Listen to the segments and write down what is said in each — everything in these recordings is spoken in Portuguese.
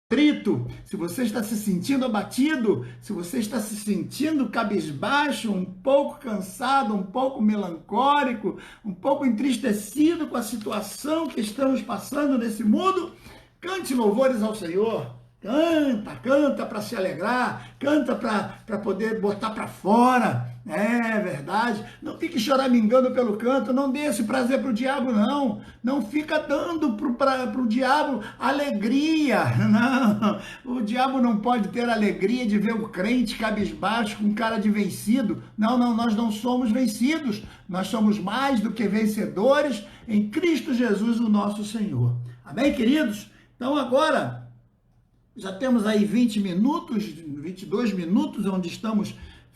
Trito, se você está se sentindo abatido, se você está se sentindo cabisbaixo, um pouco cansado, um pouco melancólico, um pouco entristecido com a situação que estamos passando nesse mundo, cante louvores ao Senhor. Canta para se alegrar, canta para poder botar para fora. É verdade. Não fique choramingando pelo canto, não dê esse prazer para o diabo, não. Não fica dando para o diabo alegria. Não. O diabo não pode ter alegria de ver o crente cabisbaixo com cara de vencido. Não, nós não somos vencidos. Nós somos mais do que vencedores em Cristo Jesus, o nosso Senhor. Amém, queridos? Então agora já temos aí 20 minutos, 22 minutos, onde estamos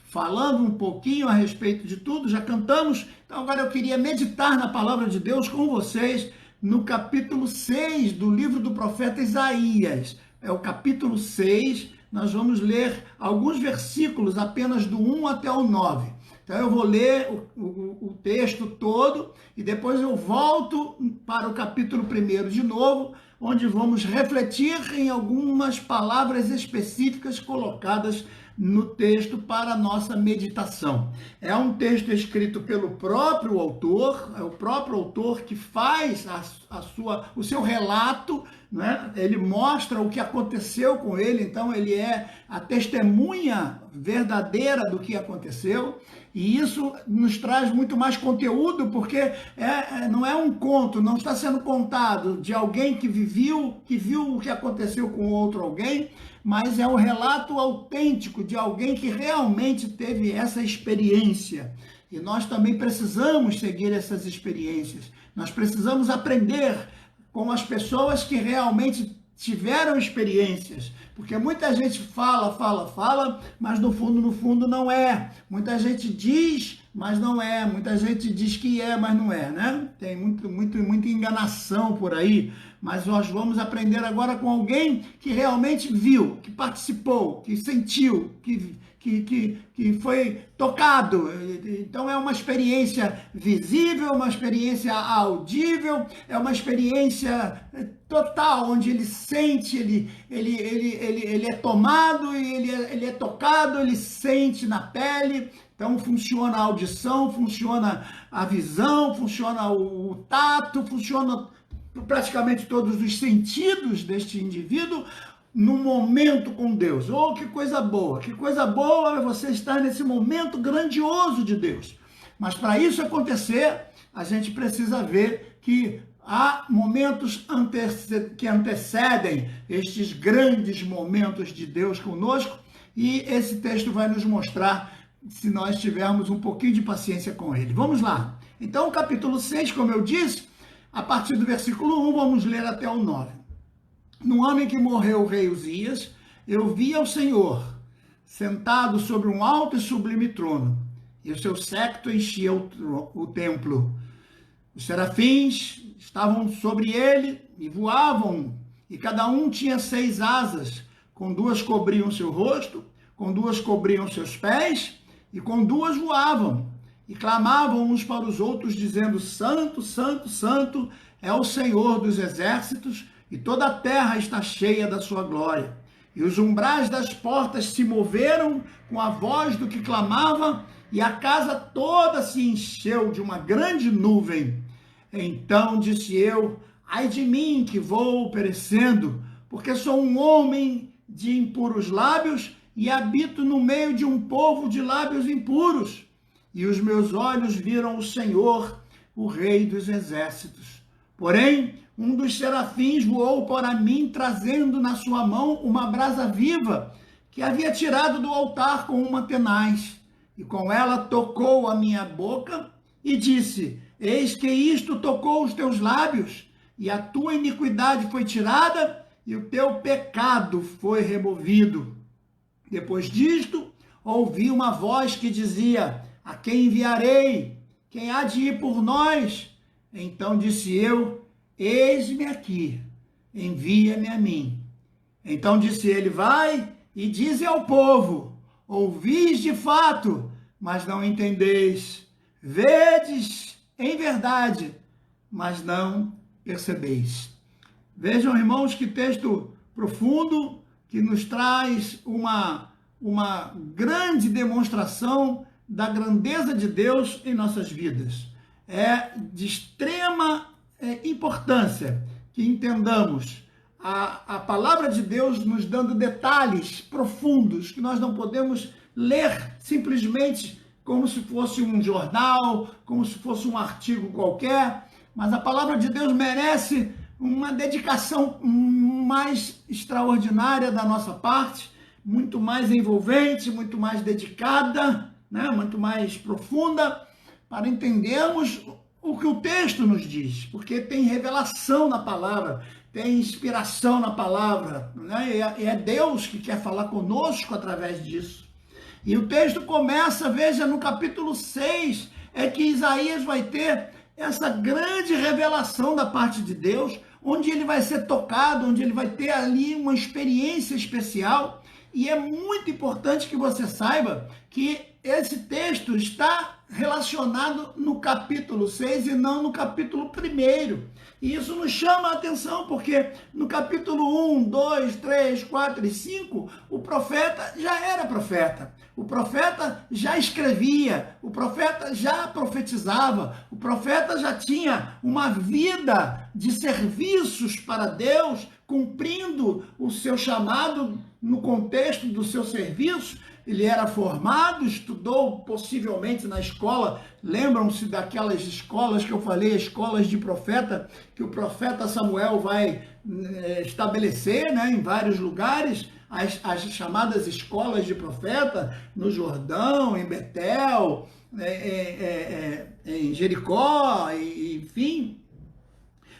falando um pouquinho a respeito de tudo, já cantamos. Então agora eu queria meditar na palavra de Deus com vocês no capítulo 6 do livro do profeta Isaías. É o capítulo 6, nós vamos ler alguns versículos apenas do 1 até o 9. Então eu vou ler o texto todo e depois eu volto para o capítulo 1 de novo, onde vamos refletir em algumas palavras específicas colocadas no texto para a nossa meditação. É um texto escrito pelo próprio autor, é o próprio autor que faz o seu relato, né? Ele mostra o que aconteceu com ele, então ele é a testemunha verdadeira do que aconteceu, e isso nos traz muito mais conteúdo, porque não é um conto, não está sendo contado de alguém que viu o que aconteceu com outro alguém, mas é um relato autêntico de alguém que realmente teve essa experiência. E nós também precisamos seguir essas experiências. Nós precisamos aprender com as pessoas que realmente tiveram experiências, porque muita gente fala, mas no fundo não é. Muita gente diz, mas não é. Muita gente diz que é, mas não é, né? Tem muita enganação por aí, mas nós vamos aprender agora com alguém que realmente viu, que participou, que sentiu, que foi tocado. Então é uma experiência visível, uma experiência audível, é uma experiência total, onde ele sente, ele é tomado, e ele é tocado, ele sente na pele. Então funciona a audição, funciona a visão, funciona o tato, funciona praticamente todos os sentidos deste indivíduo no momento com Deus. Oh, que coisa boa é você estar nesse momento grandioso de Deus. Mas para isso acontecer, a gente precisa ver que há momentos que antecedem estes grandes momentos de Deus conosco, e esse texto vai nos mostrar se nós tivermos um pouquinho de paciência com ele. Vamos lá. Então, o capítulo 6, como eu disse, a partir do versículo 1, vamos ler até o 9. No ano em que morreu o rei Uzias, eu vi ao Senhor sentado sobre um alto e sublime trono, e o seu séquito enchia o templo. Os serafins estavam sobre ele e voavam, e cada um tinha 6 asas, com 2 cobriam seu rosto, com 2 cobriam seus pés, e com 2 voavam, e clamavam uns para os outros, dizendo: Santo, Santo, Santo é o Senhor dos exércitos, e toda a terra está cheia da sua glória. E os umbrais das portas se moveram com a voz do que clamava, e a casa toda se encheu de uma grande nuvem. Então disse eu: ai de mim, que vou perecendo, porque sou um homem de impuros lábios e habito no meio de um povo de lábios impuros. E os meus olhos viram o Senhor, o Rei dos exércitos. Porém, um dos serafins voou para mim, trazendo na sua mão uma brasa viva, que havia tirado do altar com uma tenaz. E com ela tocou a minha boca e disse: eis que isto tocou os teus lábios, e a tua iniquidade foi tirada, e o teu pecado foi removido. Depois disto, ouvi uma voz que dizia: a quem enviarei? Quem há de ir por nós? Então disse eu: eis-me aqui, envia-me a mim. Então disse ele: vai e dize ao povo: ouvis de fato, mas não entendeis. Vedes em verdade, mas não percebeis. Vejam, irmãos, que texto profundo que nos traz uma grande demonstração da grandeza de Deus em nossas vidas. É de extrema importância que entendamos a palavra de Deus nos dando detalhes profundos que nós não podemos ler simplesmente como se fosse um jornal, como se fosse um artigo qualquer, mas a palavra de Deus merece uma dedicação mais extraordinária da nossa parte, muito mais envolvente, muito mais dedicada, né? Muito mais profunda, para entendermos o que o texto nos diz, porque tem revelação na palavra, tem inspiração na palavra, né? E é Deus que quer falar conosco através disso. E o texto começa, veja, no capítulo 6, é que Isaías vai ter essa grande revelação da parte de Deus, onde ele vai ser tocado, onde ele vai ter ali uma experiência especial. E é muito importante que você saiba que esse texto está relacionado no capítulo 6 e não no capítulo 1. E isso nos chama a atenção, porque no capítulo 1, 2, 3, 4 e 5, o profeta já era profeta. O profeta já escrevia, o profeta já profetizava, o profeta já tinha uma vida de serviços para Deus, cumprindo o seu chamado no contexto do seu serviço. Ele era formado, estudou possivelmente na escola. Lembram-se daquelas escolas que eu falei, escolas de profeta, que o profeta Samuel vai estabelecer, né, em vários lugares, as chamadas escolas de profeta, no Jordão, em Betel, em Jericó, enfim.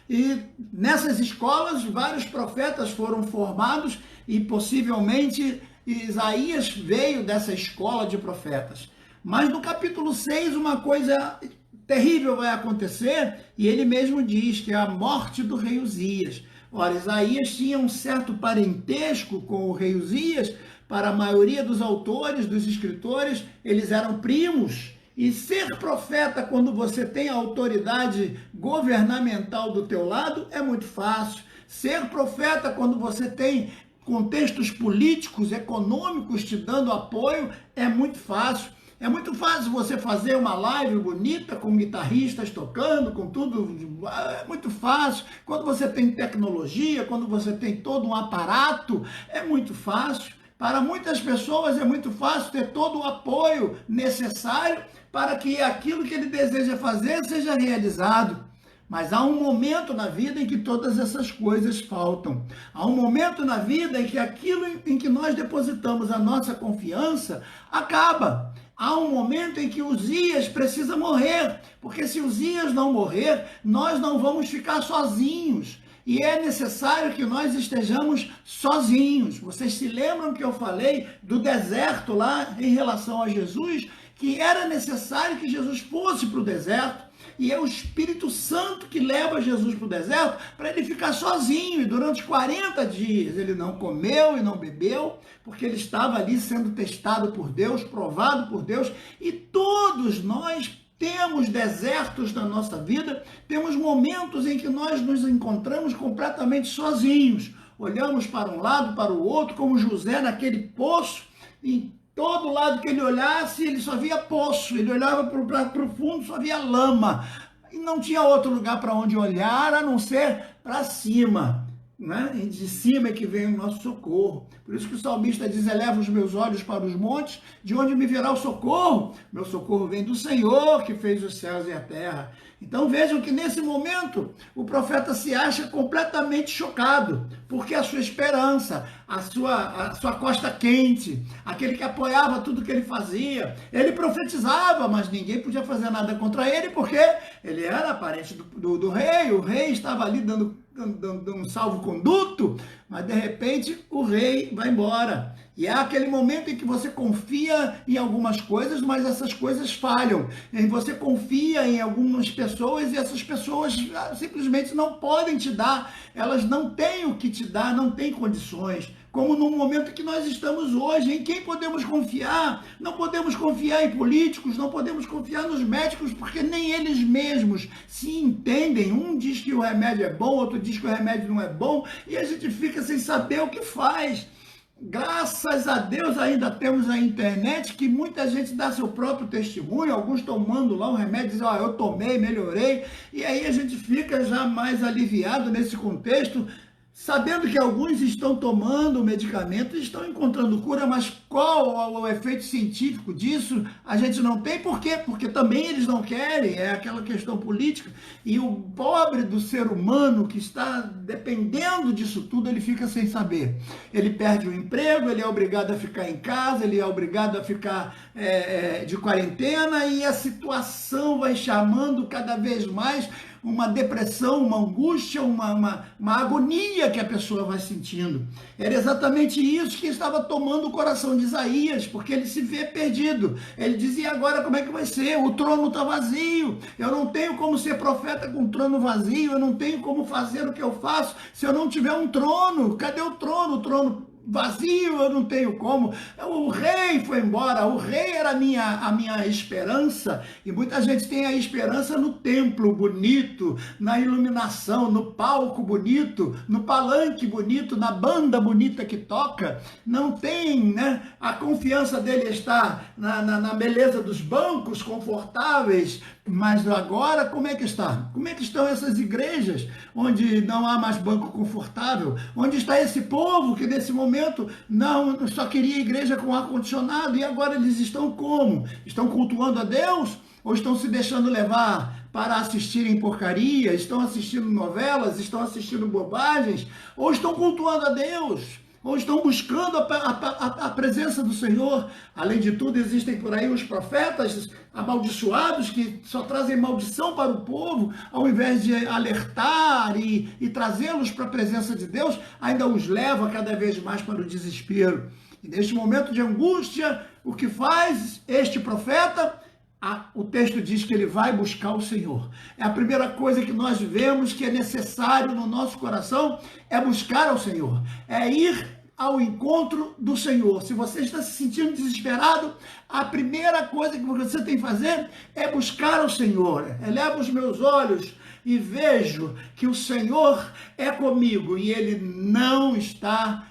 E nessas escolas, vários profetas foram formados e possivelmente Isaías veio dessa escola de profetas. Mas no capítulo 6, uma coisa terrível vai acontecer, e ele mesmo diz que é a morte do rei Uzias. Ora, Isaías tinha um certo parentesco com o rei Uzias. Para a maioria dos autores, dos escritores, eles eram primos. E ser profeta, quando você tem a autoridade governamental do teu lado, é muito fácil. Ser profeta, quando você tem contextos políticos, econômicos te dando apoio, é muito fácil. É muito fácil você fazer uma live bonita com guitarristas tocando, com tudo, é muito fácil. Quando você tem tecnologia, quando você tem todo um aparato, é muito fácil. Para muitas pessoas é muito fácil ter todo o apoio necessário para que aquilo que ele deseja fazer seja realizado. Mas há um momento na vida em que todas essas coisas faltam. Há um momento na vida em que aquilo em que nós depositamos a nossa confiança acaba. Há um momento em que Uzias precisa morrer, porque se Uzias não morrer, nós não vamos ficar sozinhos. E é necessário que nós estejamos sozinhos. Vocês se lembram que eu falei do deserto lá em relação a Jesus? Que era necessário que Jesus fosse para o deserto. E é o Espírito Santo que leva Jesus para o deserto para ele ficar sozinho. E durante 40 dias ele não comeu e não bebeu, porque ele estava ali sendo testado por Deus, provado por Deus. E todos nós temos desertos na nossa vida, temos momentos em que nós nos encontramos completamente sozinhos. Olhamos para um lado, para o outro, como José naquele poço, e todo lado que ele olhasse, ele só via poço, ele olhava para o fundo, só via lama, e não tinha outro lugar para onde olhar, a não ser para cima, né? E de cima é que vem o nosso socorro. Por isso que o salmista diz: eleva os meus olhos para os montes, de onde me virá o socorro? Meu socorro vem do Senhor, que fez os céus e a terra. Então vejam que nesse momento o profeta se acha completamente chocado, porque a sua esperança, a sua costa quente, aquele que apoiava tudo que ele fazia, ele profetizava, mas ninguém podia fazer nada contra ele, porque ele era parente do rei, o rei estava ali dando um salvo-conduto, mas de repente o rei vai embora. E é aquele momento em que você confia em algumas coisas, mas essas coisas falham. E você confia em algumas pessoas e essas pessoas simplesmente não podem te dar, elas não têm o que te dar, não têm condições. como no momento que nós estamos hoje. Em quem podemos confiar? Não podemos confiar em políticos, não podemos confiar nos médicos, porque nem eles mesmos se entendem. Um diz que o remédio é bom, outro diz que o remédio não é bom, e a gente fica sem saber o que faz. Graças a Deus ainda temos a internet, que muita gente dá seu próprio testemunho, alguns tomando lá um remédio, dizem, eu tomei, melhorei, e aí a gente fica já mais aliviado nesse contexto, sabendo que alguns estão tomando o medicamento e estão encontrando cura, mas qual o efeito científico disso? A gente não tem. Por quê? Porque também eles não querem, é aquela questão política. E o pobre do ser humano que está dependendo disso tudo, ele fica sem saber. Ele perde o emprego, ele é obrigado a ficar em casa, ele é obrigado a ficar de quarentena, e a situação vai chamando cada vez mais uma depressão, uma angústia, uma agonia que a pessoa vai sentindo. Era exatamente isso que estava tomando o coração de Isaías, porque ele se vê perdido. Ele dizia, agora como é que vai ser? O trono está vazio, eu não tenho como ser profeta com o trono vazio, eu não tenho como fazer o que eu faço se eu não tiver um trono. Cadê o trono? O trono vazio, eu não tenho como. O rei foi embora, o rei era a minha esperança, e muita gente tem a esperança no templo bonito, na iluminação, no palco bonito, no palanque bonito, na banda bonita que toca. Não tem, né? A confiança dele está na beleza dos bancos confortáveis. Mas agora, como é que está? Como é que estão essas igrejas onde não há mais banco confortável? Onde está esse povo que nesse momento não só queria igreja com ar-condicionado, e agora eles estão como? Estão cultuando a Deus? Ou estão se deixando levar para assistirem porcaria? Estão assistindo novelas? Estão assistindo bobagens? Ou estão cultuando a Deus? Ou estão buscando a presença do Senhor? Além de tudo, existem por aí os profetas amaldiçoados que só trazem maldição para o povo, ao invés de alertar e trazê-los para a presença de Deus, ainda os leva cada vez mais para o desespero. E neste momento de angústia, o que faz este profeta? O texto diz que ele vai buscar o Senhor. É a primeira coisa que nós vemos que é necessário no nosso coração, é buscar ao Senhor, é ir ao encontro do Senhor. Se você está se sentindo desesperado, a primeira coisa que você tem que fazer é buscar ao Senhor. Elevo os meus olhos e vejo que o Senhor é comigo e Ele não está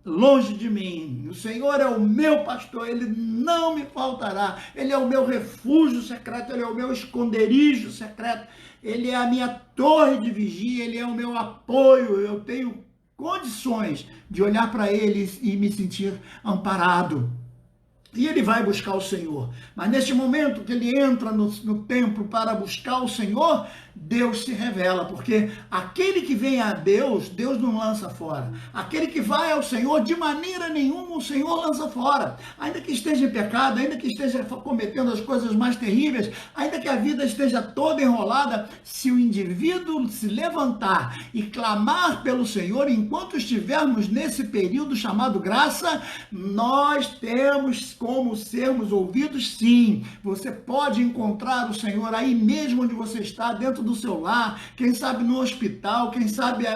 longe de mim. O Senhor é o meu pastor, Ele não me faltará. Ele é o meu refúgio secreto, Ele é o meu esconderijo secreto, Ele é a minha torre de vigia, Ele é o meu apoio. Eu tenho condições de olhar para Ele e me sentir amparado. E ele vai buscar o Senhor. Mas neste momento que ele entra no templo para buscar o Senhor, Deus se revela, porque aquele que vem a Deus, Deus não lança fora. Aquele que vai ao Senhor, de maneira nenhuma o Senhor lança fora. Ainda que esteja em pecado, ainda que esteja cometendo as coisas mais terríveis, ainda que a vida esteja toda enrolada, se o indivíduo se levantar e clamar pelo Senhor, enquanto estivermos nesse período chamado graça, nós temos como sermos ouvidos, sim. Você pode encontrar o Senhor aí mesmo onde você está, dentro do seu lar, quem sabe no hospital, quem sabe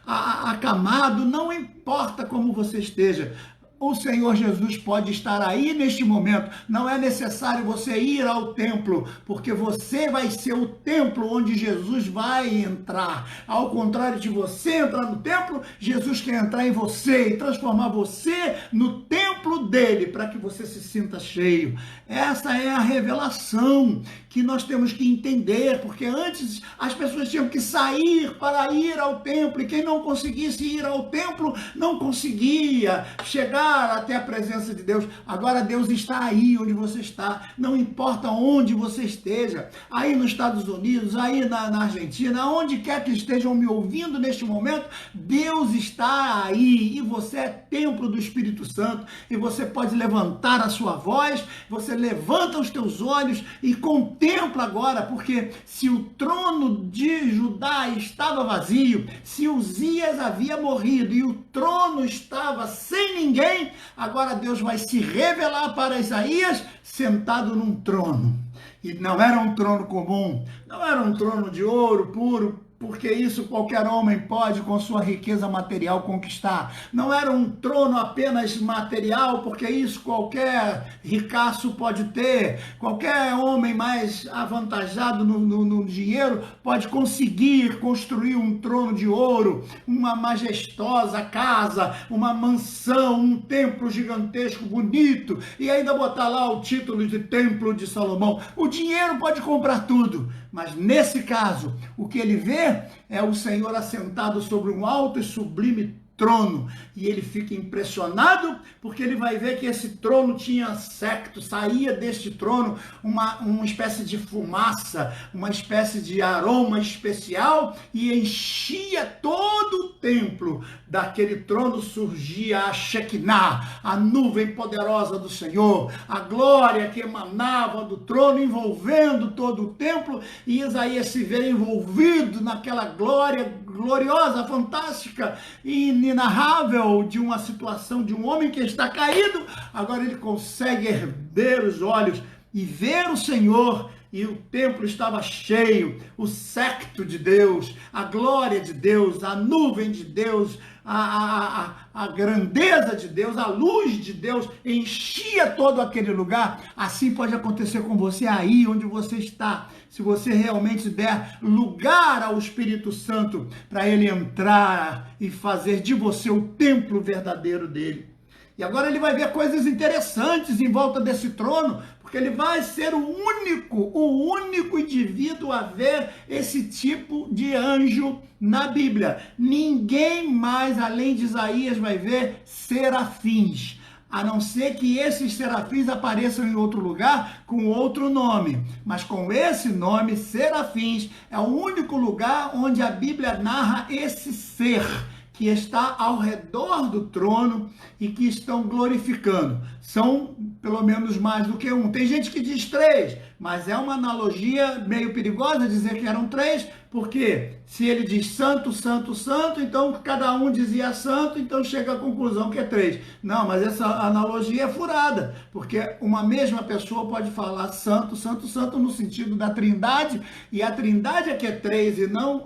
acamado, não importa como você esteja. O Senhor Jesus pode estar aí neste momento. Não é necessário você ir ao templo, porque você vai ser o templo onde Jesus vai entrar. Ao contrário de você entrar no templo, Jesus quer entrar em você e transformar você no templo dele, para que você se sinta cheio. Essa é a revelação que nós temos que entender, porque antes as pessoas tinham que sair para ir ao templo, e quem não conseguisse ir ao templo não conseguia chegar até a presença de Deus. Agora Deus está aí onde você está, não importa onde você esteja, aí nos Estados Unidos, aí na Argentina, onde quer que estejam me ouvindo neste momento, Deus está aí, e você é templo do Espírito Santo, e você pode levantar a sua voz, você levanta os teus olhos e contempla agora, porque se o trono de Judá estava vazio, se Uzias havia morrido e o trono estava sem ninguém, agora Deus vai se revelar para Isaías sentado num trono. E não era um trono comum, não era um trono de ouro puro, porque isso qualquer homem pode, com sua riqueza material, conquistar. Não era um trono apenas material, porque isso qualquer ricaço pode ter. Qualquer homem mais avantajado no dinheiro pode conseguir construir um trono de ouro, uma majestosa casa, uma mansão, um templo gigantesco, bonito, e ainda botar lá o título de Templo de Salomão. O dinheiro pode comprar tudo, mas nesse caso, o que ele vê é o Senhor assentado sobre um alto e sublime trono, e ele fica impressionado, porque ele vai ver que esse trono tinha séquito, saía deste trono uma espécie de fumaça, uma espécie de aroma especial, e enchia todo o templo. Daquele trono surgia a Shekinah, a nuvem poderosa do Senhor, a glória que emanava do trono, envolvendo todo o templo, e Isaías se vê envolvido naquela glória gloriosa, fantástica e inenarrável de uma situação de um homem que está caído. Agora ele consegue erguer os olhos e ver o Senhor, e o templo estava cheio, o séquito de Deus, a glória de Deus, a nuvem de Deus, a grandeza de Deus, a luz de Deus enchia todo aquele lugar. Assim pode acontecer com você aí onde você está, se você realmente der lugar ao Espírito Santo para ele entrar e fazer de você o templo verdadeiro dele. E agora ele vai ver coisas interessantes em volta desse trono, porque ele vai ser o único indivíduo a ver esse tipo de anjo na Bíblia. Ninguém mais, além de Isaías, vai ver serafins, a não ser que esses serafins apareçam em outro lugar com outro nome. Mas com esse nome, serafins, é o único lugar onde a Bíblia narra esse ser que está ao redor do trono e que estão glorificando. São pelo menos mais do que um. Tem gente que diz 3, mas é uma analogia meio perigosa dizer que eram 3, porque se ele diz santo, santo, santo, então cada um dizia santo, então chega à conclusão que é 3. Não, mas essa analogia é furada, porque uma mesma pessoa pode falar santo, santo, santo no sentido da trindade, e a trindade é que é 3 e não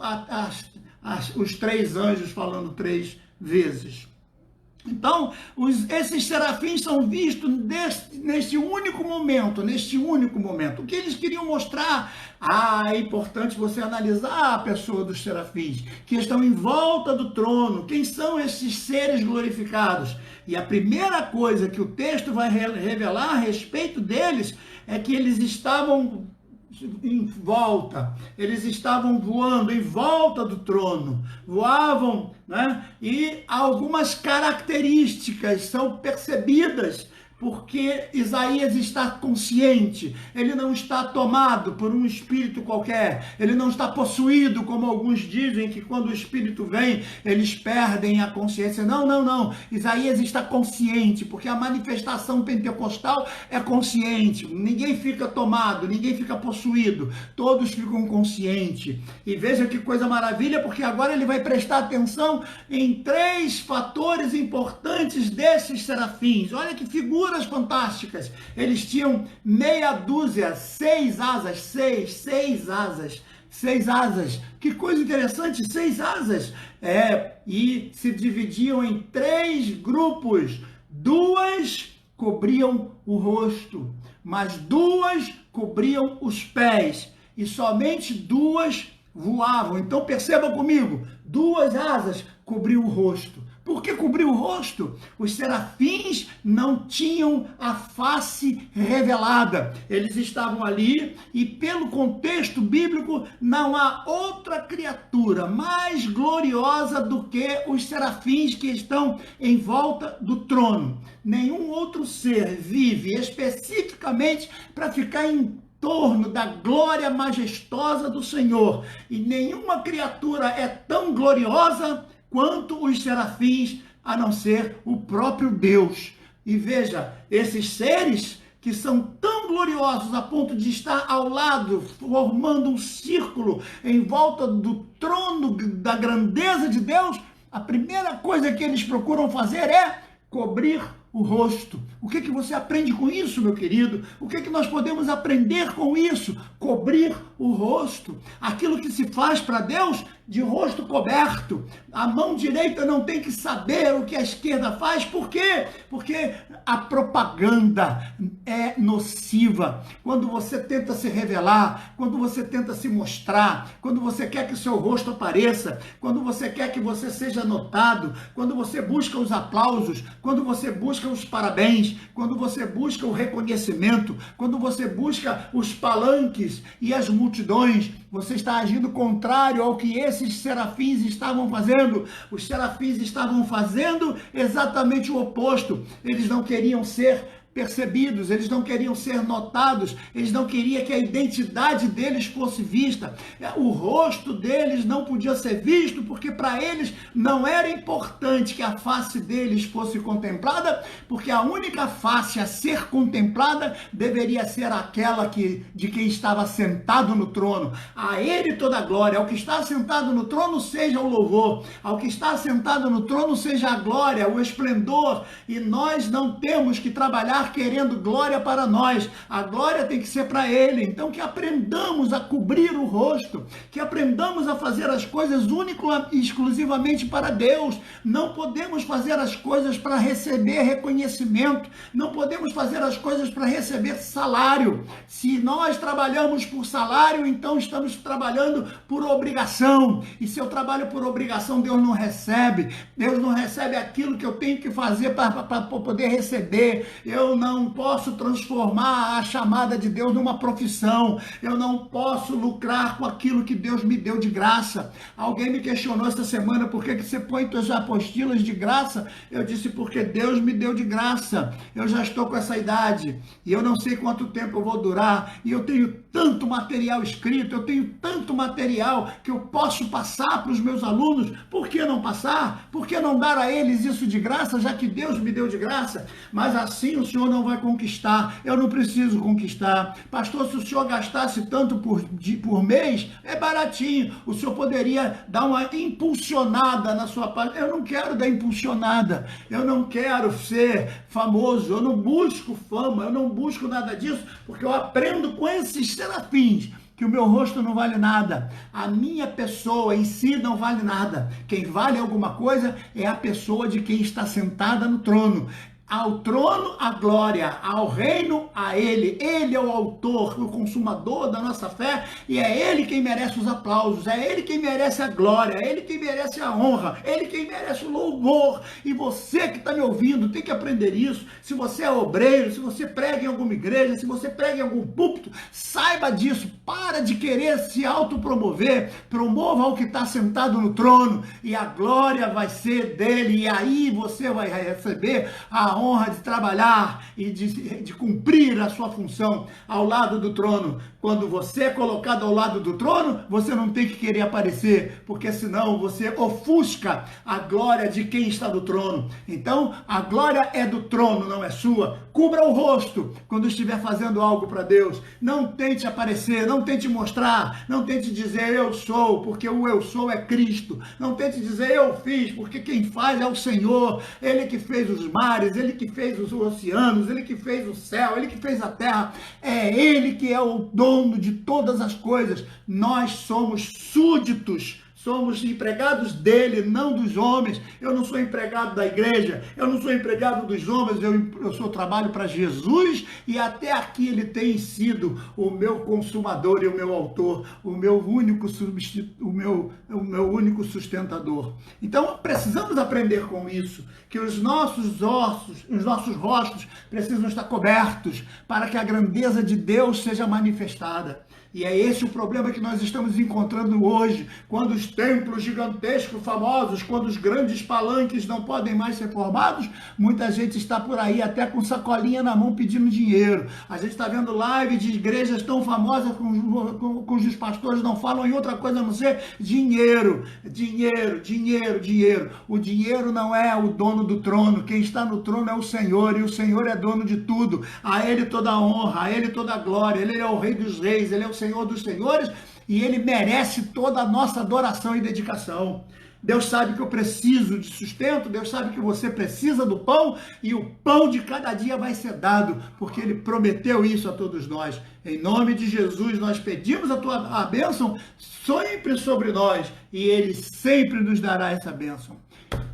os 3 anjos falando 3 vezes. Então, esses serafins são vistos neste único momento. O que eles queriam mostrar? É importante você analisar a pessoa dos serafins, que estão em volta do trono. Quem são esses seres glorificados? E a primeira coisa que o texto vai revelar a respeito deles é que eles estavam em volta, eles estavam voando em volta do trono, voavam, né? E algumas características são percebidas, porque Isaías está consciente, ele não está tomado por um espírito qualquer, ele não está possuído, como alguns dizem, que quando o espírito vem, eles perdem a consciência. Não. Isaías está consciente, porque a manifestação pentecostal é consciente. Ninguém fica tomado, ninguém fica possuído, todos ficam conscientes. E veja que coisa maravilha, porque agora ele vai prestar atenção em 3 fatores importantes desses serafins. Olha que figura fantásticas. Eles tinham meia dúzia, 6 asas, 6 asas. Que coisa interessante, 6 asas. E se dividiam em 3 grupos. 2 cobriam o rosto, mas 2 cobriam os pés, e somente 2 voavam. Então perceba comigo, 2 asas cobriam o rosto. Por que cobriu o rosto? Os serafins não tinham a face revelada. Eles estavam ali e, pelo contexto bíblico, não há outra criatura mais gloriosa do que os serafins que estão em volta do trono. Nenhum outro ser vive especificamente para ficar em torno da glória majestosa do Senhor. E nenhuma criatura é tão gloriosa quanto os serafins, a não ser o próprio Deus. E veja, esses seres que são tão gloriosos a ponto de estar ao lado, formando um círculo em volta do trono da grandeza de Deus, a primeira coisa que eles procuram fazer é cobrir o rosto. O que você aprende com isso, meu querido? O que nós podemos aprender com isso? Cobrir o rosto. Aquilo que se faz para Deus de rosto coberto. A mão direita não tem que saber o que a esquerda faz. Por quê? Porque a propaganda é nociva. Quando você tenta se revelar, quando você tenta se mostrar, quando você quer que o seu rosto apareça, quando você quer que você seja notado, quando você busca os aplausos, quando você busca os parabéns, quando você busca o reconhecimento, quando você busca os palanques e as multidões, você está agindo contrário ao que esses serafins estavam fazendo. Os serafins estavam fazendo exatamente o oposto. Eles não queriam ser percebidos, eles não queriam ser notados, eles não queriam que a identidade deles fosse vista, o rosto deles não podia ser visto, porque para eles não era importante que a face deles fosse contemplada, porque a única face a ser contemplada deveria ser aquela de quem estava sentado no trono. A ele toda a glória, ao que está sentado no trono seja o louvor, ao que está sentado no trono seja a glória, o esplendor, e nós não temos que trabalhar querendo glória para nós, a glória tem que ser para ele. Então que aprendamos a cobrir o rosto, que aprendamos a fazer as coisas único e exclusivamente para Deus. Não podemos fazer as coisas para receber reconhecimento, não podemos fazer as coisas para receber salário. Se nós trabalhamos por salário, então estamos trabalhando por obrigação, e se eu trabalho por obrigação, Deus não recebe aquilo que eu tenho que fazer para poder receber. Eu não posso transformar a chamada de Deus numa profissão, eu não posso lucrar com aquilo que Deus me deu de graça. Alguém me questionou esta semana, por que você põe suas apostilas de graça? Eu disse, porque Deus me deu de graça, eu já estou com essa idade, e eu não sei quanto tempo eu vou durar, e eu tenho tanto material escrito, eu tenho tanto material que eu posso passar para os meus alunos. Por que não passar? Por que não dar a eles isso de graça, já que Deus me deu de graça? Mas assim o Senhor não vai conquistar, eu não preciso conquistar. Pastor, se o senhor gastasse tanto por mês, é baratinho, o senhor poderia dar uma impulsionada na sua página. Eu não quero dar impulsionada, eu não quero ser famoso, eu não busco fama, eu não busco nada disso, porque eu aprendo com esses serafins que o meu rosto não vale nada, a minha pessoa em si não vale nada. Quem vale alguma coisa é a pessoa de quem está sentada no trono. Ao trono, a glória, ao reino, a ele. Ele é o autor, o consumador da nossa fé, e é ele quem merece os aplausos, é ele quem merece a glória, é ele quem merece a honra, é ele quem merece o louvor. E você que está me ouvindo tem que aprender isso. Se você é obreiro, se você prega em alguma igreja, se você prega em algum púlpito, saiba disso. Para de querer se autopromover, promova o que está sentado no trono, e a glória vai ser dele, e aí você vai receber a honra de trabalhar e de cumprir a sua função ao lado do trono. Quando você é colocado ao lado do trono, você não tem que querer aparecer, porque senão você ofusca a glória de quem está do trono. Então, a glória é do trono, não é sua. Cubra o rosto quando estiver fazendo algo para Deus. Não tente aparecer, não tente mostrar, não tente dizer eu sou, porque o eu sou é Cristo. Não tente dizer eu fiz, porque quem faz é o Senhor. Ele que fez os mares, ele que fez os oceanos, ele que fez o céu, ele que fez a terra. É ele que é o dono de todas as coisas. Nós somos súditos, somos empregados dele, não dos homens. Eu não sou empregado da igreja, eu não sou empregado dos homens, eu sou trabalho para Jesus, e até aqui ele tem sido o meu consumador e o meu autor, o meu único único sustentador. Então precisamos aprender com isso, que os nossos ossos, os nossos rostos precisam estar cobertos para que a grandeza de Deus seja manifestada. E é esse o problema que nós estamos encontrando hoje, quando os templos gigantescos, famosos, quando os grandes palanques não podem mais ser formados, muita gente está por aí até com sacolinha na mão pedindo dinheiro. A gente está vendo live de igrejas tão famosas cujos pastores não falam em outra coisa a não ser dinheiro, dinheiro, dinheiro, dinheiro. O dinheiro não é o dono do trono, quem está no trono é o Senhor, e o Senhor é dono de tudo. A Ele toda a honra, a Ele toda a glória, Ele é o Rei dos Reis, Ele é o Senhor dos Senhores, e Ele merece toda a nossa adoração e dedicação. Deus sabe que eu preciso de sustento, Deus sabe que você precisa do pão, e o pão de cada dia vai ser dado, porque Ele prometeu isso a todos nós. Em nome de Jesus, nós pedimos a bênção sempre sobre nós, e Ele sempre nos dará essa bênção.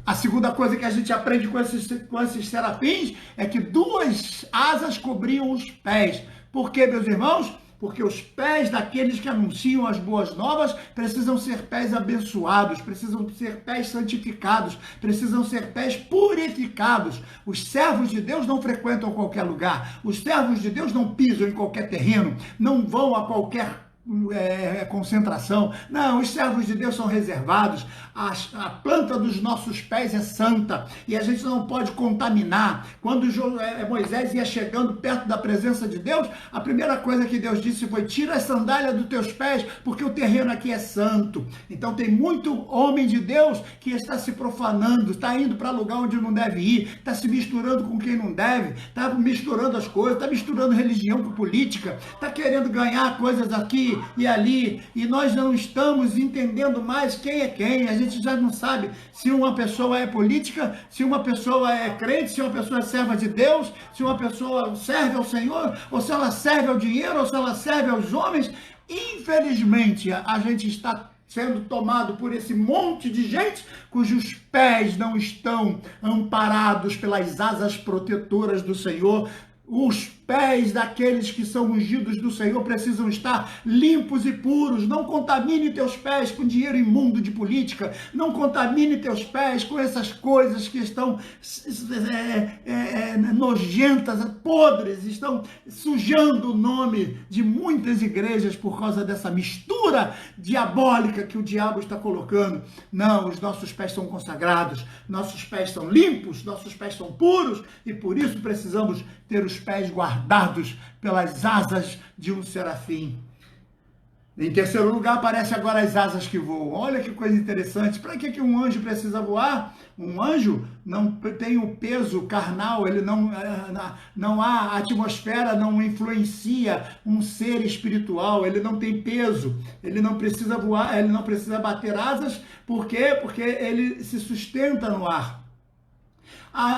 A segunda coisa que a gente aprende com esses serafins é que 2 asas cobriam os pés. Por quê, meus irmãos? Porque os pés daqueles que anunciam as boas novas precisam ser pés abençoados, precisam ser pés santificados, precisam ser pés purificados. Os servos de Deus não frequentam qualquer lugar, os servos de Deus não pisam em qualquer terreno, não vão a qualquer concentração. Não, os servos de Deus são reservados. A planta dos nossos pés é santa e a gente não pode contaminar. Quando Moisés ia chegando perto da presença de Deus, a primeira coisa que Deus disse foi: tira a sandália dos teus pés, porque o terreno aqui é santo. Então tem muito homem de Deus que está se profanando, está indo para lugar onde não deve ir, está se misturando com quem não deve, está misturando as coisas, está misturando religião com política, está querendo ganhar coisas aqui e ali, e nós não estamos entendendo mais quem é quem. A gente já não sabe se uma pessoa é política, se uma pessoa é crente, se uma pessoa é serva de Deus, se uma pessoa serve ao Senhor, ou se ela serve ao dinheiro, ou se ela serve aos homens. Infelizmente, a gente está sendo tomado por esse monte de gente cujos pés não estão amparados pelas asas protetoras do Senhor. Os pés daqueles que são ungidos do Senhor precisam estar limpos e puros. Não contamine teus pés com dinheiro imundo de política. Não contamine teus pés com essas coisas que estão nojentas, podres, estão sujando o nome de muitas igrejas por causa dessa mistura diabólica que o diabo está colocando. Não, os nossos pés são consagrados, nossos pés são limpos, nossos pés são puros, e por isso precisamos ter os pés guardados pelas asas de um serafim. Em terceiro lugar, aparece agora as asas que voam. Olha que coisa interessante. Para que um anjo precisa voar? Um anjo não tem o peso carnal, ele não há atmosfera, não influencia um ser espiritual, ele não tem peso, ele não precisa voar, ele não precisa bater asas. Por quê? Porque ele se sustenta no ar.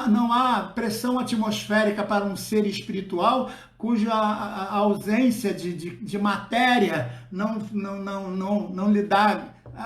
Não há pressão atmosférica para um ser espiritual cuja ausência de matéria não lhe dá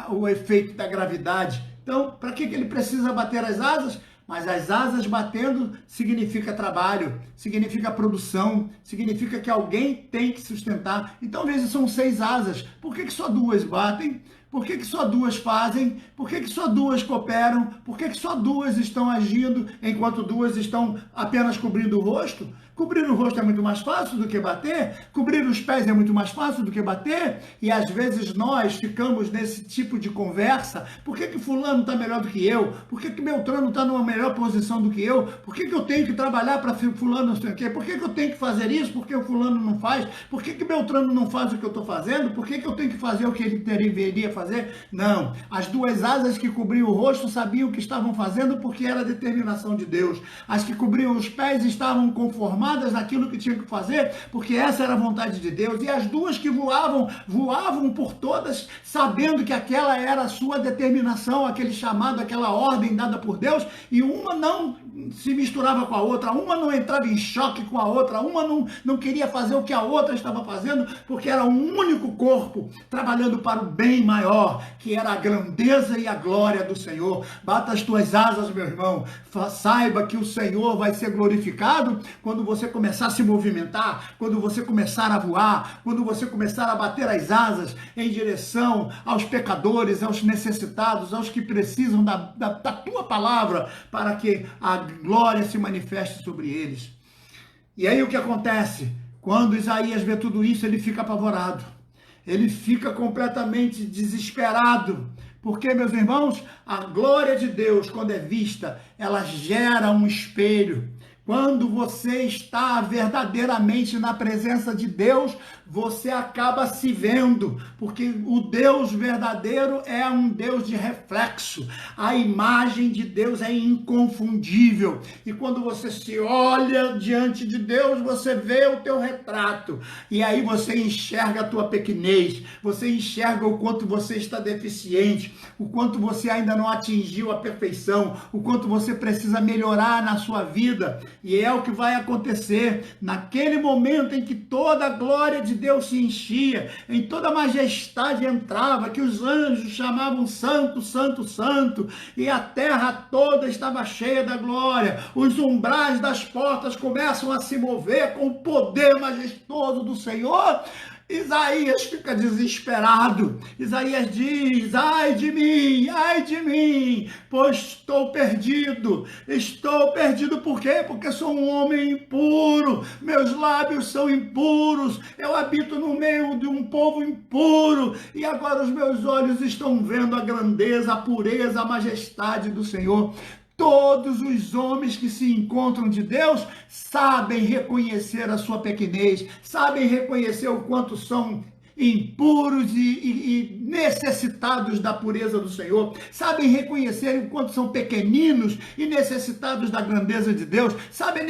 o efeito da gravidade. Então, para que ele precisa bater as asas? Mas as asas batendo significa trabalho, significa produção, significa que alguém tem que sustentar. Então, às vezes são 6 asas. Por que só 2 batem? Por que só 2 fazem? Por que só 2 cooperam? Por que só 2 estão agindo, enquanto 2 estão apenas cobrindo o rosto? Cobrir o rosto é muito mais fácil do que bater, cobrir os pés é muito mais fácil do que bater, e às vezes nós ficamos nesse tipo de conversa. Por que fulano está melhor do que eu? Por que Beltrano está numa melhor posição do que eu? Por que eu tenho que trabalhar para fulano não sei o quê? Por que eu tenho que fazer isso? Por que o fulano não faz? Por que Beltrano não faz o que eu estou fazendo? Por que eu tenho que fazer o que ele deveria fazer? Não, as 2 asas que cobriam o rosto sabiam o que estavam fazendo, porque era a determinação de Deus. As que cobriam os pés estavam conformadas naquilo que tinham que fazer, porque essa era a vontade de Deus. E as 2 que voavam por todas, sabendo que aquela era a sua determinação, aquele chamado, aquela ordem dada por Deus, e uma não se misturava com a outra, uma não entrava em choque com a outra, uma não queria fazer o que a outra estava fazendo, porque era um único corpo, trabalhando para o bem maior, que era a grandeza e a glória do Senhor. Bata as tuas asas, meu irmão, saiba que o Senhor vai ser glorificado quando você começar a se movimentar, quando você começar a voar, quando você começar a bater as asas em direção aos pecadores, aos necessitados, aos que precisam da tua palavra, para que a glória se manifeste sobre eles. E aí o que acontece? Quando Isaías vê tudo isso, ele fica apavorado, ele fica completamente desesperado, porque, meus irmãos, a glória de Deus, quando é vista, ela gera um espelho. Quando você está verdadeiramente na presença de Deus, você acaba se vendo, porque o Deus verdadeiro é um Deus de reflexo. A imagem de Deus é inconfundível. E quando você se olha diante de Deus, você vê o teu retrato. E aí você enxerga a tua pequenez, você enxerga o quanto você está deficiente, o quanto você ainda não atingiu a perfeição, o quanto você precisa melhorar na sua vida. E é o que vai acontecer naquele momento em que toda a glória de Deus se enchia, em toda a majestade entrava, que os anjos chamavam santo, santo, santo, e a terra toda estava cheia da glória. Os umbrais das portas começam a se mover com o poder majestoso do Senhor. Isaías fica desesperado. Isaías diz: ai de mim, pois estou perdido. Estou perdido por quê? Porque sou um homem impuro, meus lábios são impuros, eu habito no meio de um povo impuro, e agora os meus olhos estão vendo a grandeza, a pureza, a majestade do Senhor. Todos os homens que se encontram de Deus sabem reconhecer a sua pequenez, sabem reconhecer o quanto são impuros e necessitados da pureza do Senhor, sabem reconhecer o quanto são pequeninos e necessitados da grandeza de Deus, sabem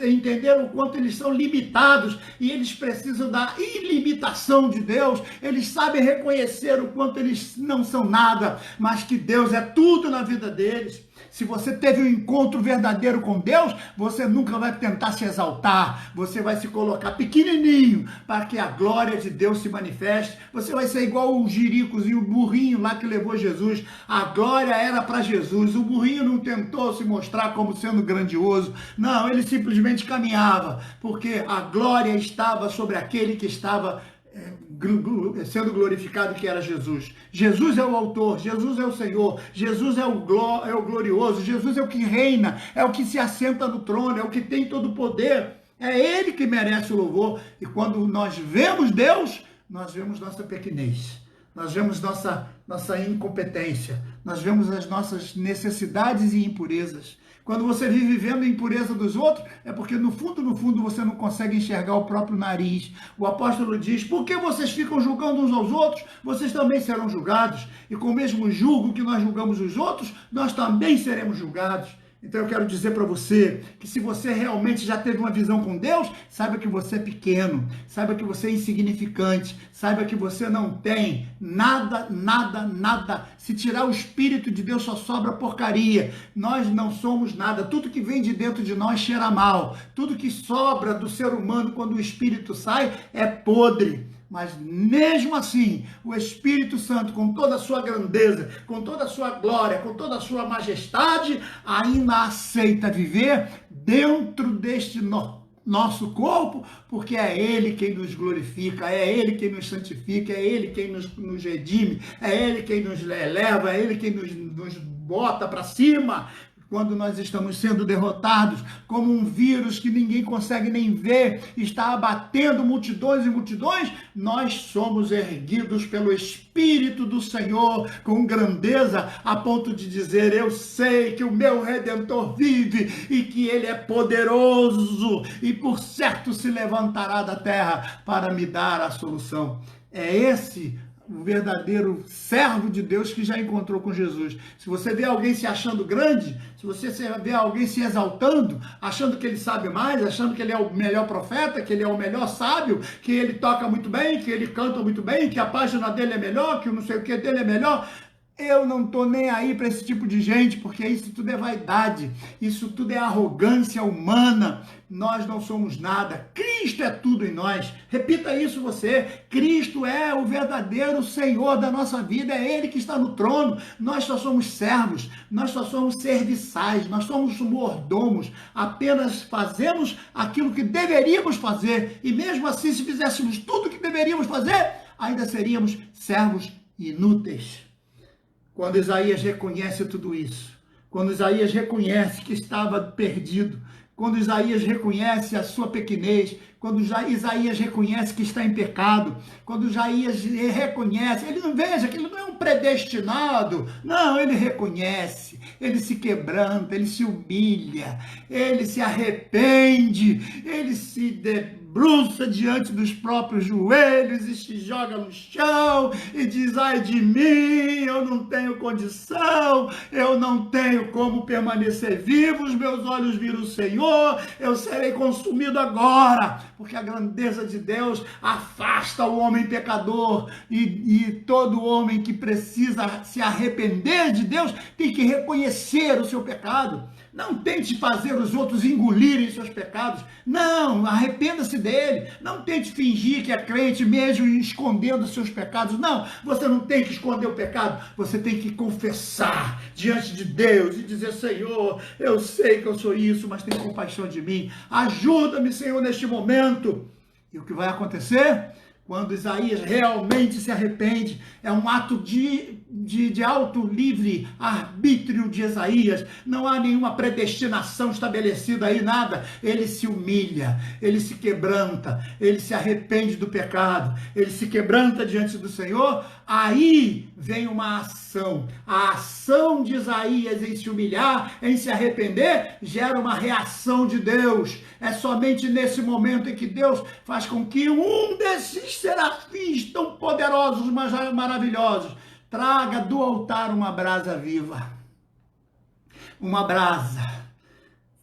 entender o quanto eles são limitados e eles precisam da ilimitação de Deus. Eles sabem reconhecer o quanto eles não são nada, mas que Deus é tudo na vida deles. Se você teve um encontro verdadeiro com Deus, você nunca vai tentar se exaltar, você vai se colocar pequenininho para que a glória de Deus se manifeste. Você vai ser igual o jiricozinho, o burrinho lá que levou Jesus. A glória era para Jesus, o burrinho não tentou se mostrar como sendo grandioso, não, ele simplesmente caminhava, porque a glória estava sobre aquele que estava sendo glorificado, que era Jesus. Jesus é o autor, Jesus é o Senhor, Jesus é o glorioso, Jesus é o que reina, é o que se assenta no trono, é o que tem todo o poder, é Ele que merece o louvor. E quando nós vemos Deus, nós vemos nossa pequenez, nós vemos nossa incompetência, nós vemos as nossas necessidades e impurezas. Quando você vive vivendo a impureza dos outros, é porque no fundo você não consegue enxergar o próprio nariz. O apóstolo diz: por que vocês ficam julgando uns aos outros? Vocês também serão julgados. E com o mesmo julgo que nós julgamos os outros, nós também seremos julgados. Então eu quero dizer para você que se você realmente já teve uma visão com Deus, saiba que você é pequeno, saiba que você é insignificante, saiba que você não tem nada, nada, nada. Se tirar o Espírito de Deus só sobra porcaria. Nós não somos nada. Tudo que vem de dentro de nós cheira mal. Tudo que sobra do ser humano quando o Espírito sai é podre. Mas mesmo assim, o Espírito Santo, com toda a sua grandeza, com toda a sua glória, com toda a sua majestade, ainda aceita viver dentro deste nosso corpo, porque é Ele quem nos glorifica, é Ele quem nos santifica, é Ele quem nos redime, é Ele quem nos eleva, é Ele quem nos bota para cima. Quando nós estamos sendo derrotados, como um vírus que ninguém consegue nem ver, está abatendo multidões e multidões, nós somos erguidos pelo Espírito do Senhor com grandeza, a ponto de dizer: eu sei que o meu Redentor vive e que Ele é poderoso e por certo se levantará da terra para me dar a solução. É esse o verdadeiro servo de Deus que já encontrou com Jesus. Se você vê alguém se achando grande, se você vê alguém se exaltando, achando que ele sabe mais, achando que ele é o melhor profeta, que ele é o melhor sábio, que ele toca muito bem, que ele canta muito bem, que a página dele é melhor, que o não sei o que dele é melhor, eu não estou nem aí para esse tipo de gente, porque isso tudo é vaidade, isso tudo é arrogância humana. Nós não somos nada, Cristo é tudo em nós. Repita isso você: Cristo é o verdadeiro Senhor da nossa vida, é Ele que está no trono. Nós só somos servos, nós só somos serviçais, nós somos mordomos, apenas fazemos aquilo que deveríamos fazer, e mesmo assim, se fizéssemos tudo o que deveríamos fazer, ainda seríamos servos inúteis. Quando Isaías reconhece tudo isso, quando Isaías reconhece que estava perdido, quando Isaías reconhece a sua pequenez, quando Isaías reconhece que está em pecado, quando Isaías reconhece, ele não veja que ele não é um predestinado, não, ele reconhece, ele se quebranta, ele se humilha, ele se arrepende, ele se debruça diante dos próprios joelhos e se joga no chão e diz: ai de mim, eu não tenho condição, eu não tenho como permanecer vivo, os meus olhos viram o Senhor, eu serei consumido agora, porque a grandeza de Deus afasta o homem pecador e todo homem que precisa se arrepender de Deus tem que reconhecer o seu pecado. Não tente fazer os outros engolirem seus pecados. Não, arrependa-se dele. Não tente fingir que é crente mesmo escondendo seus pecados. Não, você não tem que esconder o pecado. Você tem que confessar diante de Deus e dizer: Senhor, eu sei que eu sou isso, mas tem compaixão de mim. Ajuda-me, Senhor, neste momento. E o que vai acontecer? Quando Isaías realmente se arrepende, é um ato de alto livre arbítrio de Isaías, não há nenhuma predestinação estabelecida aí, nada. Ele se humilha, ele se quebranta, ele se arrepende do pecado, ele se quebranta diante do Senhor, aí vem uma ação. A ação de Isaías em se humilhar, em se arrepender, gera uma reação de Deus. É somente nesse momento em que Deus faz com que um desses serafins tão poderosos, mas maravilhosos, traga do altar uma brasa viva, uma brasa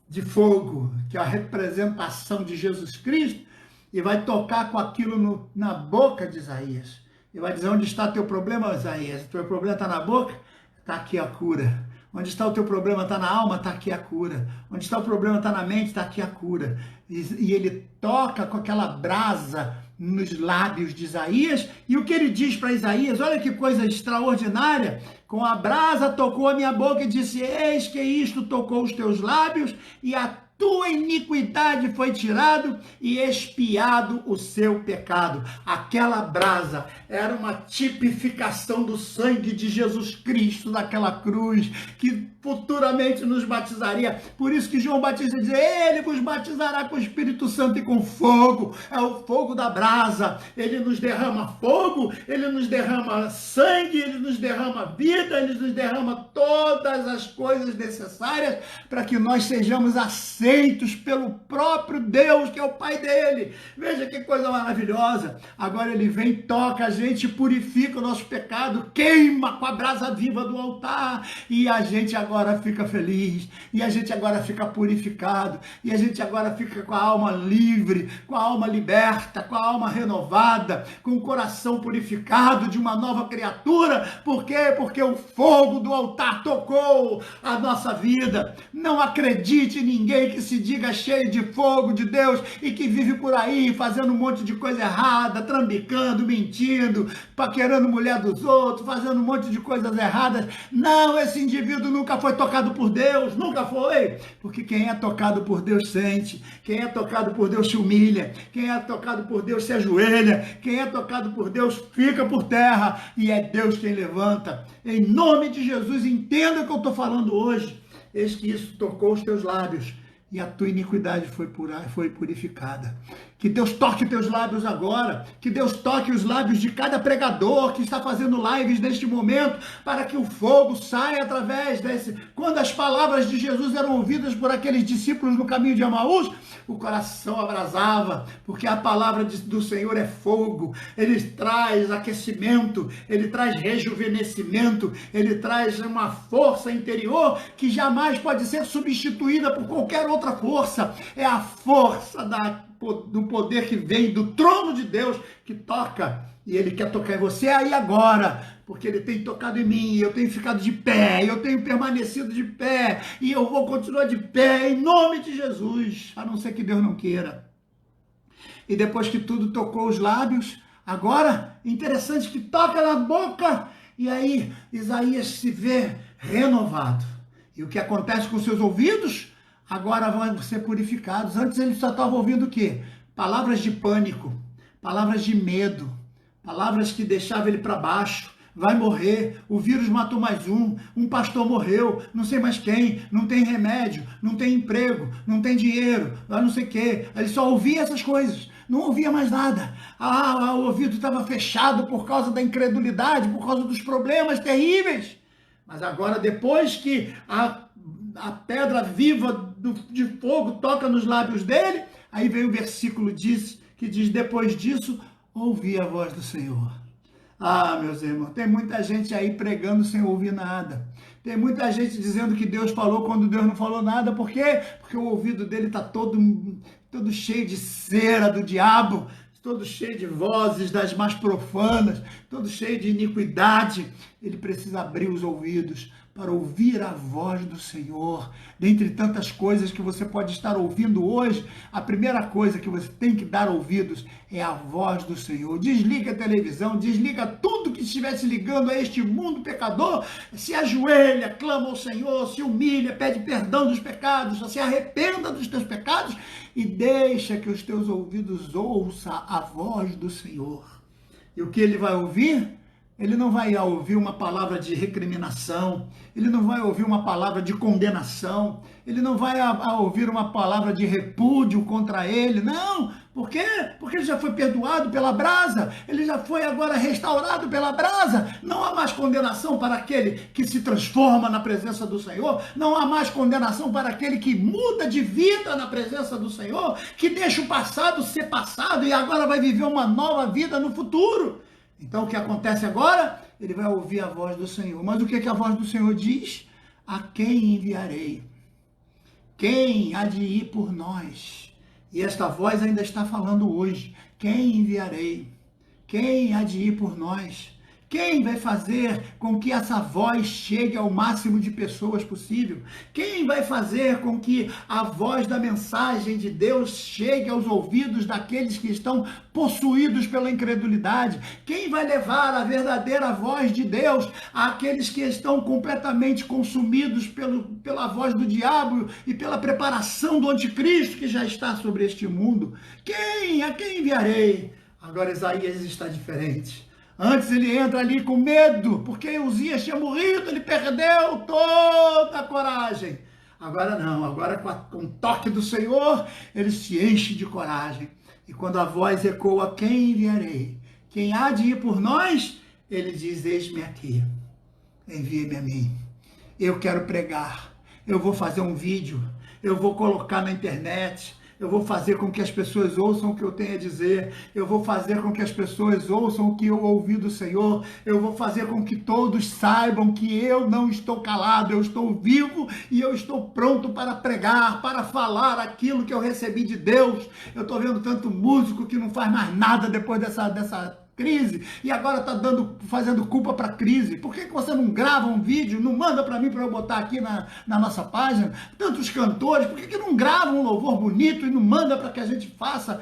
de fogo, que é a representação de Jesus Cristo, e vai tocar com aquilo na boca de Isaías. E vai dizer: onde está teu problema, Isaías? O teu problema está na boca? Está aqui a cura. Onde está o teu problema? Está na alma? Está aqui a cura. Onde está o problema? Está na mente? Está aqui a cura. E ele toca com aquela brasa nos lábios de Isaías, e o que ele diz para Isaías? Olha que coisa extraordinária: com a brasa tocou a minha boca e disse: eis que isto tocou os teus lábios, e a tua iniquidade foi tirado e expiado o seu pecado. Aquela brasa era uma tipificação do sangue de Jesus Cristo naquela cruz, que futuramente nos batizaria. Por isso que João Batista diz: ele vos batizará com o Espírito Santo e com fogo. É o fogo da brasa. Ele nos derrama fogo, ele nos derrama sangue, ele nos derrama vida, ele nos derrama todas as coisas necessárias para que nós sejamos aceitos pelo próprio Deus, que é o Pai dele. Veja que coisa maravilhosa. Agora ele vem, toca a gente, purifica o nosso pecado, queima com a brasa viva do altar, e a gente agora fica feliz, e a gente agora fica purificado, e a gente agora fica com a alma livre, com a alma liberta, com a alma renovada, com o coração purificado de uma nova criatura. Por quê? Porque o fogo do altar tocou a nossa vida. Não acredite em ninguém que se diga cheio de fogo de Deus e que vive por aí fazendo um monte de coisa errada, trambicando, mentindo, paquerando mulher dos outros, fazendo um monte de coisas erradas. Não, esse indivíduo nunca foi tocado por Deus, nunca foi. Porque quem é tocado por Deus sente, quem é tocado por Deus se humilha, quem é tocado por Deus se ajoelha, quem é tocado por Deus fica por terra, e é Deus quem levanta. Em nome de Jesus, entenda o que eu estou falando hoje. Eis que isso tocou os teus lábios, e a tua iniquidade foi purificada. Que Deus toque teus lábios agora, que Deus toque os lábios de cada pregador que está fazendo lives neste momento, para que o fogo saia através desse... Quando as palavras de Jesus eram ouvidas por aqueles discípulos no caminho de Emaús, o coração abrasava, porque a palavra do Senhor é fogo. Ele traz aquecimento, ele traz rejuvenescimento, ele traz uma força interior que jamais pode ser substituída por qualquer outra força. É a força do poder que vem do trono de Deus, que toca, e ele quer tocar em você aí agora, porque ele tem tocado em mim, eu tenho ficado de pé, eu tenho permanecido de pé, e eu vou continuar de pé, em nome de Jesus, a não ser que Deus não queira. E depois que tudo tocou os lábios, agora, interessante que toca na boca, e aí Isaías se vê renovado. E o que acontece com seus ouvidos? Agora vão ser purificados. Antes ele só estava ouvindo o quê? Palavras de pânico, palavras de medo, palavras que deixavam ele para baixo. Vai morrer, o vírus matou mais um pastor morreu, não sei mais quem, não tem remédio, não tem emprego, não tem dinheiro, não sei o quê. Ele só ouvia essas coisas, não ouvia mais nada. O ouvido estava fechado por causa da incredulidade, por causa dos problemas terríveis. Mas agora, depois que a pedra viva de fogo toca nos lábios dele, aí vem o versículo que diz, depois disso, ouvi a voz do Senhor. Ah, meus irmãos, tem muita gente aí pregando sem ouvir nada. Tem muita gente dizendo que Deus falou quando Deus não falou nada. Por quê? Porque o ouvido dele está todo cheio de cera do diabo, todo cheio de vozes das mais profanas, todo cheio de iniquidade. Ele precisa abrir os ouvidos para ouvir a voz do Senhor. Dentre tantas coisas que você pode estar ouvindo hoje, a primeira coisa que você tem que dar ouvidos é a voz do Senhor. Desliga a televisão, desliga tudo que estivesse ligando a este mundo pecador, se ajoelha, clama ao Senhor, se humilha, pede perdão dos pecados, se arrependa dos teus pecados e deixa que os teus ouvidos ouçam a voz do Senhor. E o que ele vai ouvir? Ele não vai ouvir uma palavra de recriminação, ele não vai ouvir uma palavra de condenação, ele não vai ouvir uma palavra de repúdio contra ele, não. Por quê? Porque ele já foi perdoado pela brasa, ele já foi agora restaurado pela brasa. Não há mais condenação para aquele que se transforma na presença do Senhor, não há mais condenação para aquele que muda de vida na presença do Senhor, que deixa o passado ser passado e agora vai viver uma nova vida no futuro. Então o que acontece agora? Ele vai ouvir a voz do Senhor. Mas o que a voz do Senhor diz? A quem enviarei? Quem há de ir por nós? E esta voz ainda está falando hoje. Quem enviarei? Quem há de ir por nós? Quem vai fazer com que essa voz chegue ao máximo de pessoas possível? Quem vai fazer com que a voz da mensagem de Deus chegue aos ouvidos daqueles que estão possuídos pela incredulidade? Quem vai levar a verdadeira voz de Deus àqueles que estão completamente consumidos pela voz do diabo e pela preparação do anticristo que já está sobre este mundo? A quem enviarei? Agora Isaías está diferente. Antes ele entra ali com medo, porque Uzias tinha morrido, ele perdeu toda a coragem. Agora não, agora com o toque do Senhor, ele se enche de coragem. E quando a voz ecoa, quem enviarei? Quem há de ir por nós? Ele diz, eis-me aqui, envie-me a mim. Eu quero pregar, eu vou fazer um vídeo, eu vou colocar na internet, eu vou fazer com que as pessoas ouçam o que eu tenho a dizer, eu vou fazer com que as pessoas ouçam o que eu ouvi do Senhor, eu vou fazer com que todos saibam que eu não estou calado, eu estou vivo e eu estou pronto para pregar, para falar aquilo que eu recebi de Deus. Eu estou vendo tanto músico que não faz mais nada depois dessa crise, e agora está fazendo culpa para a crise. Por que você não grava um vídeo, não manda para mim para eu botar aqui na nossa página? Tantos cantores, por que não gravam um louvor bonito e não manda para que a gente faça,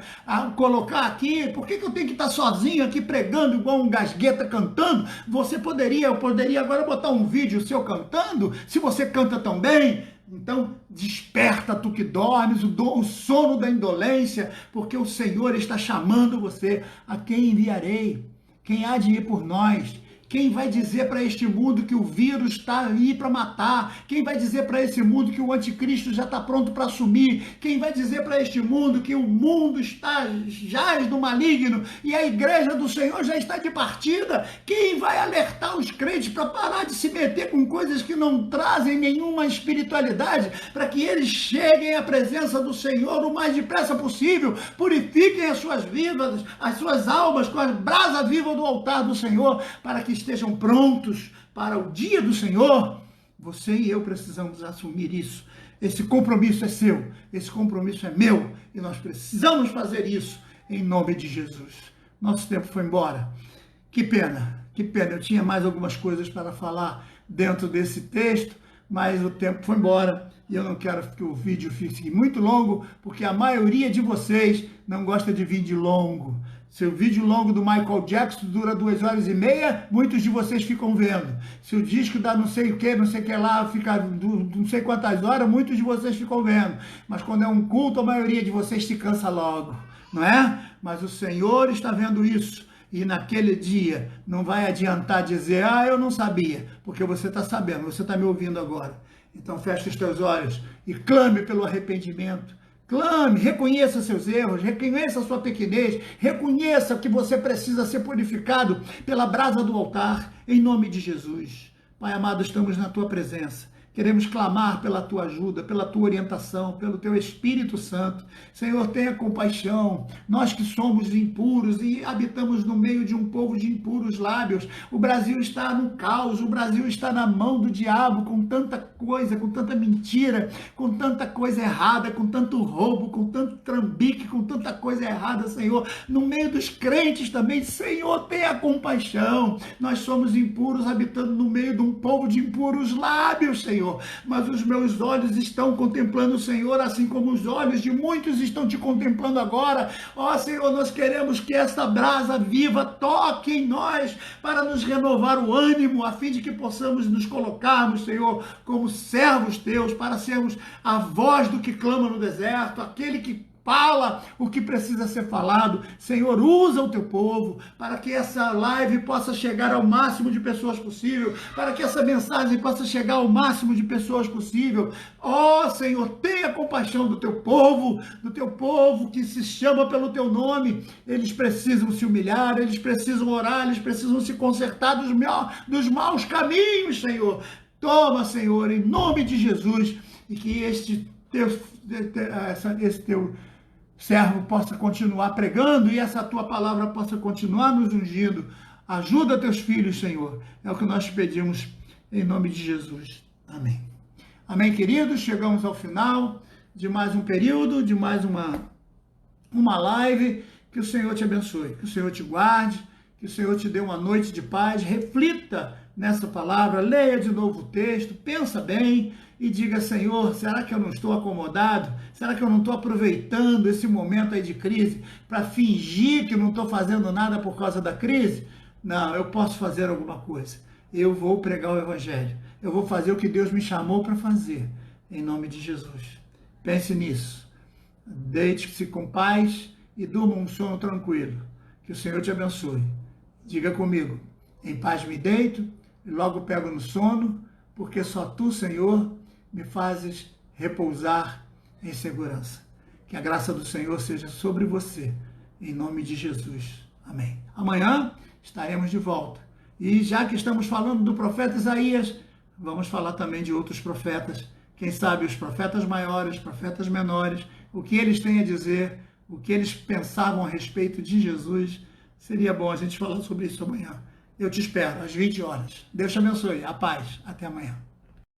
colocar aqui? Por que eu tenho que estar sozinho aqui pregando igual um gasgueta cantando? Eu poderia agora botar um vídeo seu cantando, se você canta tão bem. Então, desperta tu que dormes, o sono da indolência, porque o Senhor está chamando você. A quem enviarei? Quem há de ir por nós? Quem vai dizer para este mundo que o vírus está aí para matar? Quem vai dizer para esse mundo que o anticristo já está pronto para assumir? Quem vai dizer para este mundo que o mundo jaz do maligno e a igreja do Senhor já está de partida? Quem vai alertar os crentes para parar de se meter com coisas que não trazem nenhuma espiritualidade, para que eles cheguem à presença do Senhor o mais depressa possível, purifiquem as suas vidas, as suas almas com a brasa viva do altar do Senhor, para que estejam prontos para o dia do Senhor? Você e eu precisamos assumir isso. Esse compromisso é seu, esse compromisso é meu, e nós precisamos fazer isso em nome de Jesus. Nosso tempo foi embora. Que pena. Eu tinha mais algumas coisas para falar dentro desse texto, mas o tempo foi embora e eu não quero que o vídeo fique muito longo, porque a maioria de vocês não gosta de vídeo longo. Se o vídeo longo do Michael Jackson dura 2h30, muitos de vocês ficam vendo. Se o disco dá não sei o que lá, fica não sei quantas horas, muitos de vocês ficam vendo. Mas quando é um culto, a maioria de vocês se cansa logo, não é? Mas o Senhor está vendo isso. E naquele dia não vai adiantar dizer, eu não sabia, porque você está sabendo, você está me ouvindo agora. Então feche os teus olhos e clame pelo arrependimento. Clame, reconheça seus erros, reconheça a sua pequenez, reconheça que você precisa ser purificado pela brasa do altar, em nome de Jesus. Pai amado, estamos na tua presença. Queremos clamar pela tua ajuda, pela tua orientação, pelo teu Espírito Santo. Senhor, tenha compaixão. Nós que somos impuros e habitamos no meio de um povo de impuros lábios. O Brasil está no caos, o Brasil está na mão do diabo com tanta coisa, com tanta mentira, com tanta coisa errada, com tanto roubo, com tanto trambique, com tanta coisa errada, Senhor. No meio dos crentes também, Senhor, tenha compaixão. Nós somos impuros habitando no meio de um povo de impuros lábios, Senhor. Mas os meus olhos estão contemplando o Senhor, assim como os olhos de muitos estão te contemplando agora. Ó Senhor, nós queremos que essa brasa viva toque em nós para nos renovar o ânimo, a fim de que possamos nos colocarmos, Senhor, como servos teus, para sermos a voz do que clama no deserto, aquele que fala o que precisa ser falado. Senhor, usa o teu povo para que essa live possa chegar ao máximo de pessoas possível, para que essa mensagem possa chegar ao máximo de pessoas possível. Ó Senhor, tenha compaixão do teu povo que se chama pelo teu nome. Eles precisam se humilhar, eles precisam orar, eles precisam se consertar dos maus caminhos, Senhor. Toma, Senhor, em nome de Jesus, e que esse teu servo possa continuar pregando e essa tua palavra possa continuar nos ungindo. Ajuda teus filhos, Senhor. É o que nós pedimos em nome de Jesus. Amém. Amém, queridos? Chegamos ao final de mais um período, de mais uma live. Que o Senhor te abençoe, que o Senhor te guarde, que o Senhor te dê uma noite de paz. Reflita nessa palavra, leia de novo o texto, pensa bem e diga: Senhor, será que eu não estou acomodado? Será que eu não estou aproveitando esse momento aí de crise para fingir que não estou fazendo nada por causa da crise? Não, eu posso fazer alguma coisa. Eu vou pregar o Evangelho. Eu vou fazer o que Deus me chamou para fazer, em nome de Jesus. Pense nisso. Deite-se com paz e durma um sono tranquilo. Que o Senhor te abençoe. Diga comigo: em paz me deito e logo pego no sono, porque só tu, Senhor, me fazes repousar em segurança. Que a graça do Senhor seja sobre você, em nome de Jesus. Amém. Amanhã estaremos de volta. E já que estamos falando do profeta Isaías, vamos falar também de outros profetas. Quem sabe os profetas maiores, profetas menores, o que eles têm a dizer, o que eles pensavam a respeito de Jesus. Seria bom a gente falar sobre isso amanhã. Eu te espero às 20 horas. Deus te abençoe. A paz. Até amanhã.